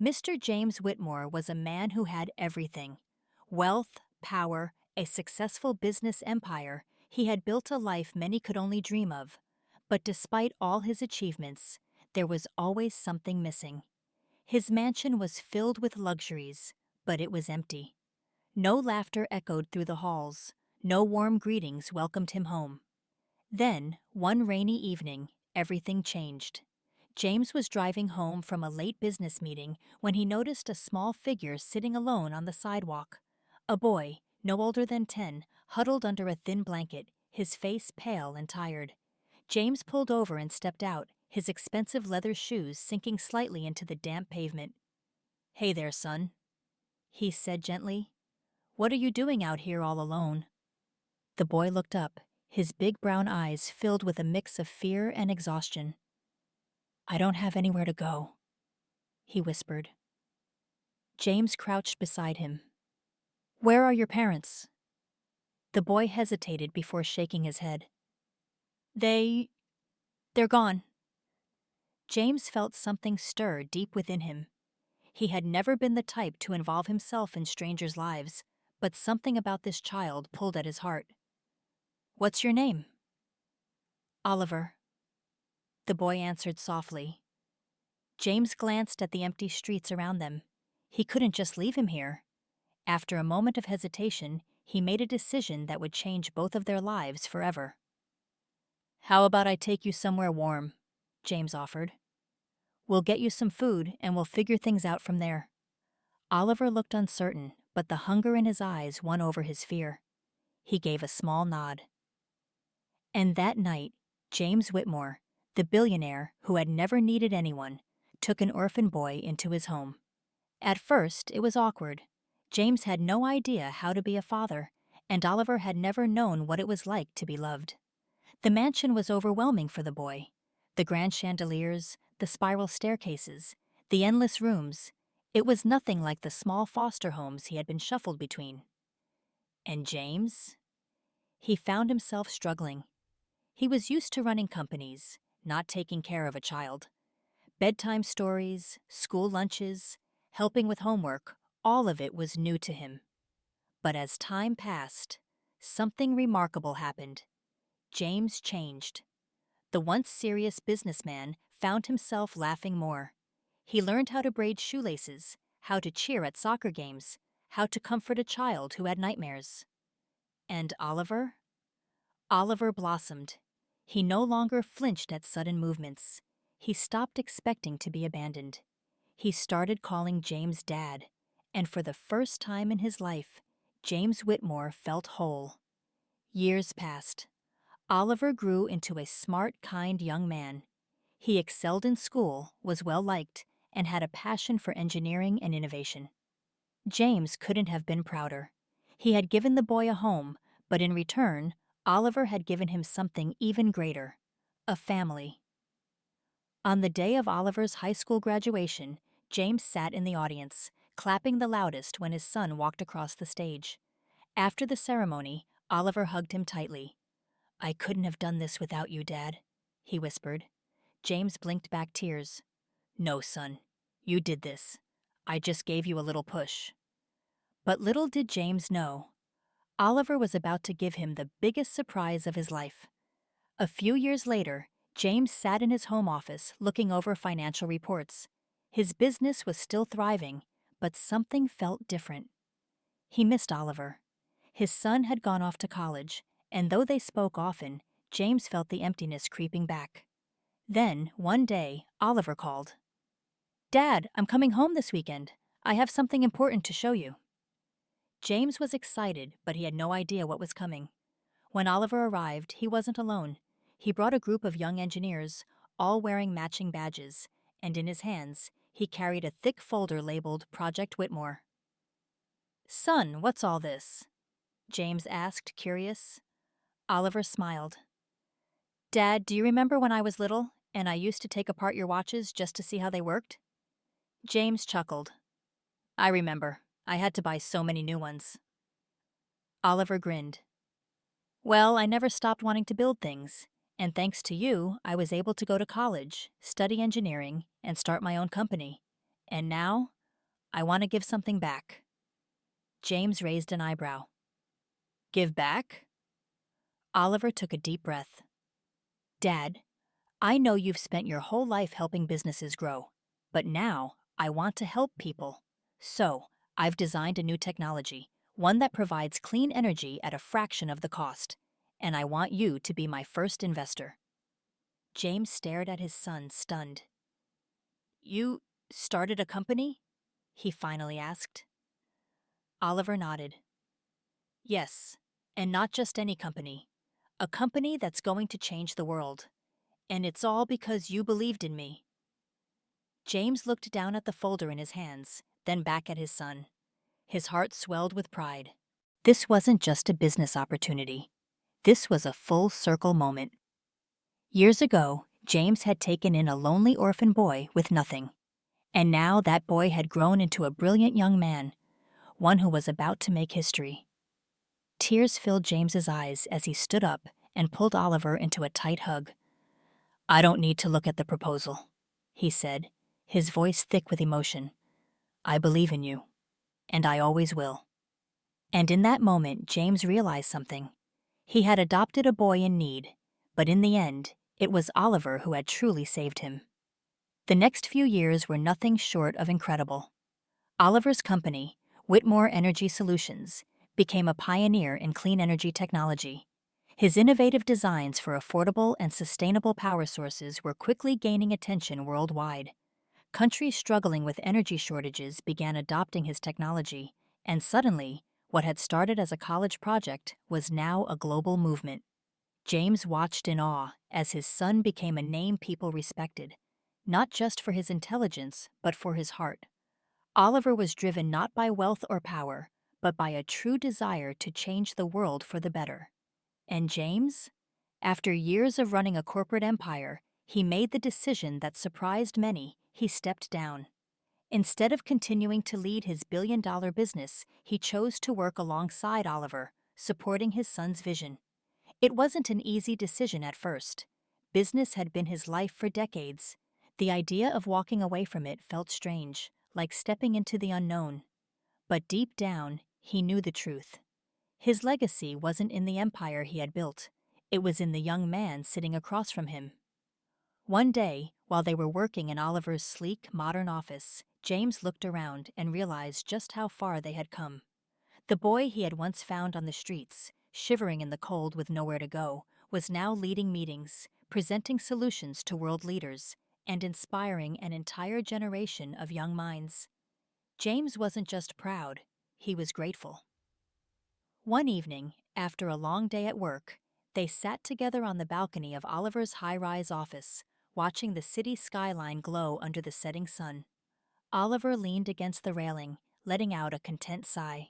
Mr. James Whitmore was a man who had everything: wealth, power, a successful business empire. He had built a life many could only dream of. But despite all his achievements, there was always something missing. His mansion was filled with luxuries, but it was empty. No laughter echoed through the halls, no warm greetings welcomed him home. Then, one rainy evening, everything changed. James was driving home from a late business meeting when he noticed a small figure sitting alone on the sidewalk. A boy, no older than 10, huddled under a thin blanket, his face pale and tired. James pulled over and stepped out, his expensive leather shoes sinking slightly into the damp pavement. "Hey there, son," he said gently. "What are you doing out here all alone?" The boy looked up, his big brown eyes filled with a mix of fear and exhaustion. "I don't have anywhere to go," he whispered. James crouched beside him. "Where are your parents?" The boy hesitated before shaking his head. They're gone." James felt something stir deep within him. He had never been the type to involve himself in strangers' lives, but something about this child pulled at his heart. "What's your name?" "Oliver," the boy answered softly. James glanced at the empty streets around them. He couldn't just leave him here. After a moment of hesitation, he made a decision that would change both of their lives forever. "How about I take you somewhere warm?" James offered. "We'll get you some food and we'll figure things out from there." Oliver looked uncertain, but the hunger in his eyes won over his fear. He gave a small nod. And that night, James Whitmore, the billionaire who had never needed anyone, took an orphan boy into his home. At first, it was awkward. James had no idea how to be a father, and Oliver had never known what it was like to be loved. The mansion was overwhelming for the boy. The grand chandeliers, the spiral staircases, the endless rooms. It was nothing like the small foster homes he had been shuffled between. And James? He found himself struggling. He was used to running companies, not taking care of a child. Bedtime stories, school lunches, helping with homework, all of it was new to him. But as time passed, something remarkable happened. James changed. The once serious businessman found himself laughing more. He learned how to braid shoelaces, how to cheer at soccer games, how to comfort a child who had nightmares. And Oliver? Oliver blossomed. He no longer flinched at sudden movements. He stopped expecting to be abandoned. He started calling James Dad, and for the first time in his life, James Whitmore felt whole. Years passed. Oliver grew into a smart, kind young man. He excelled in school, was well-liked, and had a passion for engineering and innovation. James couldn't have been prouder. He had given the boy a home, but in return, Oliver had given him something even greater: a family. On the day of Oliver's high school graduation, James sat in the audience, clapping the loudest when his son walked across the stage. After the ceremony, Oliver hugged him tightly. "I couldn't have done this without you, Dad," he whispered. James blinked back tears. "No, son, you did this. I just gave you a little push." But little did James know, Oliver was about to give him the biggest surprise of his life. A few years later, James sat in his home office looking over financial reports. His business was still thriving, but something felt different. He missed Oliver. His son had gone off to college, and though they spoke often, James felt the emptiness creeping back. Then, one day, Oliver called. "Dad, I'm coming home this weekend. I have something important to show you." James was excited, but he had no idea what was coming. When Oliver arrived, he wasn't alone. He brought a group of young engineers, all wearing matching badges, and in his hands, he carried a thick folder labeled Project Whitmore. "Son, what's all this?" James asked, curious. Oliver smiled. "Dad, do you remember when I was little, and I used to take apart your watches just to see how they worked?" James chuckled. "I remember. I had to buy so many new ones." Oliver grinned. "Well, I never stopped wanting to build things, and thanks to you, I was able to go to college, study engineering, and start my own company. And now, I want to give something back. James raised an eyebrow. Give back? Oliver took a deep breath. Dad, I know you've spent your whole life helping businesses grow, but now I want to help people. So, I've designed a new technology, one that provides clean energy at a fraction of the cost, and I want you to be my first investor. James stared at his son, stunned. You started a company? He finally asked. Oliver nodded. Yes, and not just any company. A company that's going to change the world. And it's all because you believed in me. James looked down at the folder in his hands, then back at his son. His heart swelled with pride. This wasn't just a business opportunity. This was a full circle moment. Years ago, James had taken in a lonely orphan boy with nothing. And now that boy had grown into a brilliant young man, one who was about to make history. Tears filled James's eyes as he stood up and pulled Oliver into a tight hug. I don't need to look at the proposal, he said, his voice thick with emotion. I believe in you, and I always will. And in that moment, James realized something. He had adopted a boy in need, but in the end, it was Oliver who had truly saved him. The next few years were nothing short of incredible. Oliver's company, Whitmore Energy Solutions, became a pioneer in clean energy technology. His innovative designs for affordable and sustainable power sources were quickly gaining attention worldwide. Countries struggling with energy shortages began adopting his technology, and suddenly, what had started as a college project was now a global movement. James watched in awe as his son became a name people respected, not just for his intelligence, but for his heart. Oliver was driven not by wealth or power, but by a true desire to change the world for the better. And James? After years of running a corporate empire, he made the decision that surprised many. He stepped down. Instead of continuing to lead his billion-dollar business, he chose to work alongside Oliver, supporting his son's vision. It wasn't an easy decision at first. Business had been his life for decades. The idea of walking away from it felt strange, like stepping into the unknown. But deep down, he knew the truth. His legacy wasn't in the empire he had built. It was in the young man sitting across from him. One day, while they were working in Oliver's sleek, modern office, James looked around and realized just how far they had come. The boy he had once found on the streets, shivering in the cold with nowhere to go, was now leading meetings, presenting solutions to world leaders, and inspiring an entire generation of young minds. James wasn't just proud, he was grateful. One evening, after a long day at work, they sat together on the balcony of Oliver's high-rise office, watching the city skyline glow under the setting sun. Oliver leaned against the railing, letting out a content sigh.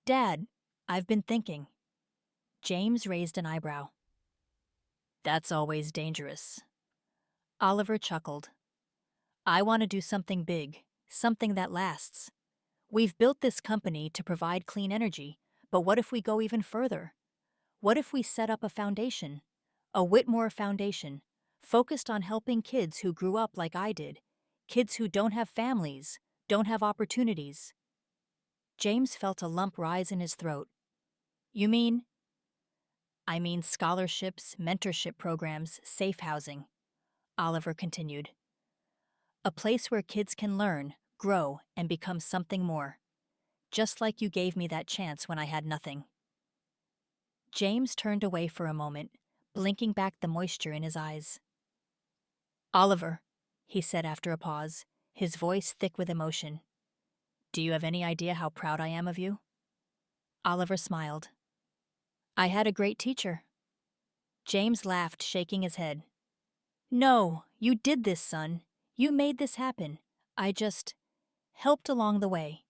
Dad, I've been thinking. James raised an eyebrow. That's always dangerous. Oliver chuckled. I want to do something big, something that lasts. We've built this company to provide clean energy, but what if we go even further? What if we set up a foundation, a Whitmore Foundation, focused on helping kids who grew up like I did, kids who don't have families, don't have opportunities? James felt a lump rise in his throat. You mean? I mean scholarships, mentorship programs, safe housing, Oliver continued. A place where kids can learn, grow, and become something more. Just like you gave me that chance when I had nothing. James turned away for a moment, blinking back the moisture in his eyes. Oliver, he said after a pause, his voice thick with emotion. Do you have any idea how proud I am of you? Oliver smiled. I had a great teacher. James laughed, shaking his head. No, you did this, son. You made this happen. I just helped along the way.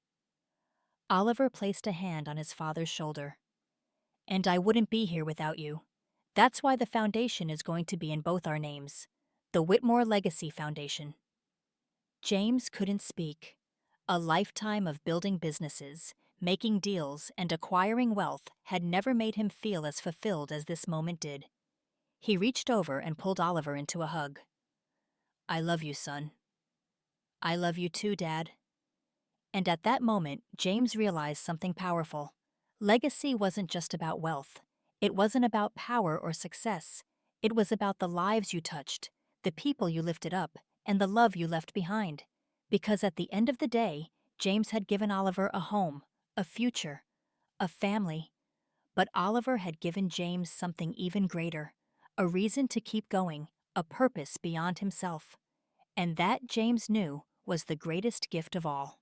Oliver placed a hand on his father's shoulder. And I wouldn't be here without you. That's why the foundation is going to be in both our names. The Whitmore Legacy Foundation. James couldn't speak. A lifetime of building businesses, making deals, and acquiring wealth had never made him feel as fulfilled as this moment did. He reached over and pulled Oliver into a hug. I love you, son. I love you too, Dad. And at that moment, James realized something powerful. Legacy wasn't just about wealth. It wasn't about power or success. It was about the lives you touched, the people you lifted up, and the love you left behind. Because at the end of the day, James had given Oliver a home, a future, a family. But Oliver had given James something even greater, a reason to keep going, a purpose beyond himself. And that, James knew, was the greatest gift of all.